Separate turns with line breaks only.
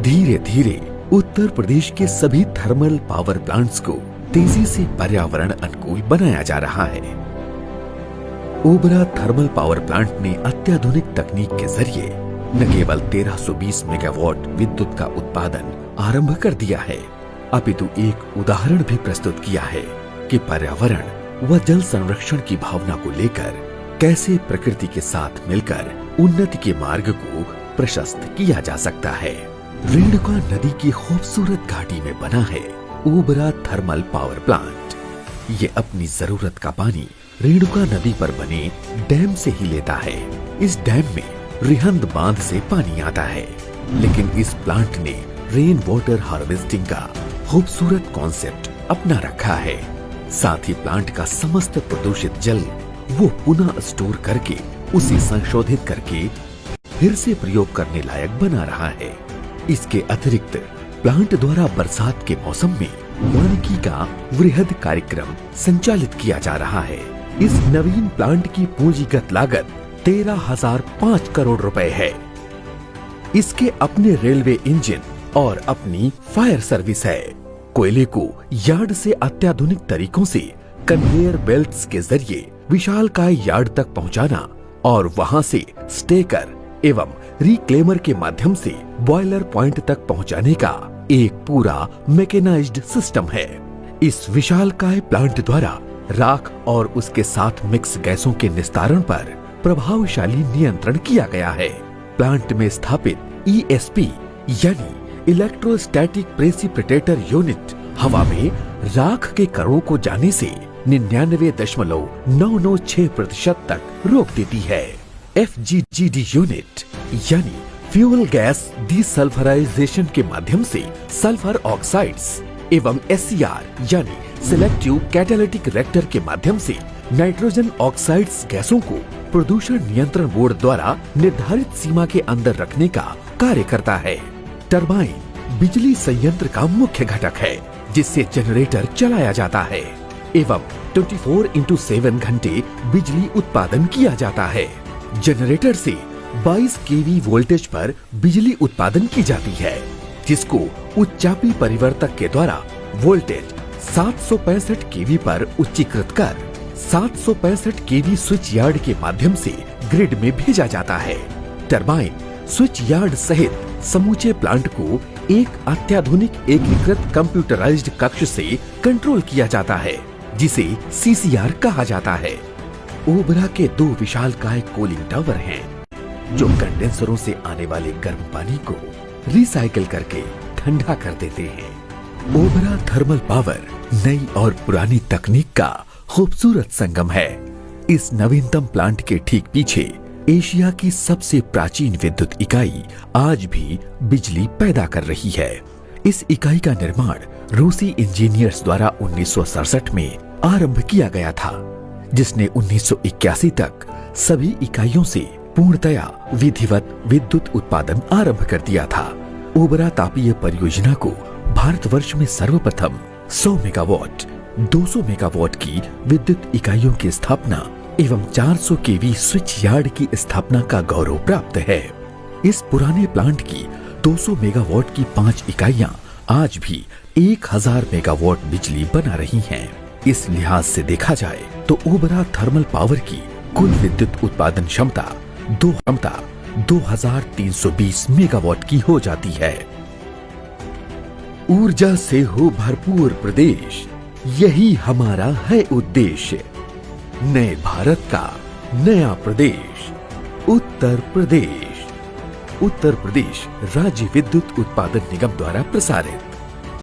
धीरे धीरे उत्तर प्रदेश के सभी थर्मल पावर प्लांट्स को तेजी से पर्यावरण अनुकूल बनाया जा रहा है। ओबरा थर्मल पावर प्लांट ने अत्याधुनिक तकनीक के जरिए न केवल 1320 मेगावाट विद्युत का उत्पादन आरंभ कर दिया है, अपितु एक उदाहरण भी प्रस्तुत किया है कि पर्यावरण व जल संरक्षण की भावना को लेकर कैसे प्रकृति के साथ मिलकर उन्नति के मार्ग को प्रशस्त किया जा सकता है। रेणुका नदी की खूबसूरत घाटी में बना है ओबरा थर्मल पावर प्लांट। ये अपनी जरूरत का पानी रेणुका नदी पर बने डैम से ही लेता है। इस डैम में रिहंद बांध से पानी आता है, लेकिन इस प्लांट ने रेन वाटर हार्वेस्टिंग का खूबसूरत कॉन्सेप्ट अपना रखा है। साथ ही प्लांट का समस्त प्रदूषित जल वो पुनः स्टोर करके उसे संशोधित करके फिर से प्रयोग करने लायक बना रहा है। इसके अतिरिक्त प्लांट द्वारा बरसात के मौसम में वानिकी का वृहद कार्यक्रम संचालित किया जा रहा है। इस नवीन प्लांट की पूंजीगत लागत 13,005 करोड़ रुपए है। इसके अपने रेलवे इंजन और अपनी फायर सर्विस है। कोयले को यार्ड से अत्याधुनिक तरीकों से कन्वेयर बेल्ट्स के जरिए विशालकाय यार्ड तक पहुंचाना और वहां से स्टेकर एवं रिक्लेमर के माध्यम से बॉयलर पॉइंट तक पहुंचाने का एक पूरा मैकेनाइज्ड सिस्टम है। इस विशालकाय प्लांट द्वारा राख और उसके साथ मिक्स गैसों के निस्तारण पर प्रभावशाली नियंत्रण किया गया है। प्लांट में स्थापित ESP यानी इलेक्ट्रोस्टैटिक प्रेसिपिटेटर यूनिट हवा में राख के कणों को जाने से 99.996% तक रोक देती है। FGGD यूनिट यानी फ्यूल गैस डिसल्फराइजेशन के माध्यम से सल्फर ऑक्साइड्स एवं SCR यानी सिलेक्टिव कैटालिटिक रिएक्टर के माध्यम से नाइट्रोजन ऑक्साइड्स गैसों को प्रदूषण नियंत्रण बोर्ड द्वारा निर्धारित सीमा के अंदर रखने का कार्य करता है। टरबाइन बिजली संयंत्र का मुख्य घटक है, जिससे जनरेटर चलाया जाता है एवं 24/7 घंटे बिजली उत्पादन किया जाता है। जनरेटर से 22 kV वोल्टेज पर बिजली उत्पादन की जाती है, जिसको उच्चापी परिवर्तक के द्वारा वोल्टेज 765 kV पर उच्चीकृत कर 765 kV स्विच यार्ड के माध्यम से ग्रिड में भेजा जाता है। टरबाइन स्विच यार्ड सहित समूचे प्लांट को एक अत्याधुनिक एकीकृत कंप्यूटराइज्ड कक्ष से कंट्रोल किया जाता है, जिसे CCR कहा जाता है। ओबरा के 2 विशालकाय कूलिंग टावर हैं, जो कंडेंसरों से आने वाले गर्म पानी को रिसाइकिल करके ठंडा कर देते हैं। ओबरा थर्मल पावर नई और पुरानी तकनीक का खूबसूरत संगम है। इस नवीनतम प्लांट के ठीक पीछे एशिया की सबसे प्राचीन विद्युत इकाई आज भी बिजली पैदा कर रही है। इस इकाई का निर्माण रूसी इंजीनियर्स द्वारा 1967 में आरंभ किया गया था, जिसने 1981 तक सभी इकाइयों से पूर्णतया विधिवत विद्युत उत्पादन आरंभ कर दिया था। ओबरा तापीय परियोजना को भारतवर्ष में सर्वप्रथम 100 मेगावाट, 200 मेगावाट की विद्युत इकाइयों की स्थापना एवं 400 kV स्विच यार्ड की स्थापना का गौरव प्राप्त है। इस पुराने प्लांट की 200 मेगावाट की 5 इकाइयां आज भी 1000 मेगावाट बिजली बना रही हैं। इस लिहाज से देखा जाए तो ओबरा थर्मल पावर की कुल विद्युत उत्पादन क्षमता 2320 मेगावाट की हो जाती है। ऊर्जा से हो भरपूर प्रदेश, यही हमारा है उद्देश्य। नए भारत का नया प्रदेश उत्तर प्रदेश। उत्तर प्रदेश राज्य विद्युत उत्पादन निगम द्वारा प्रसारित।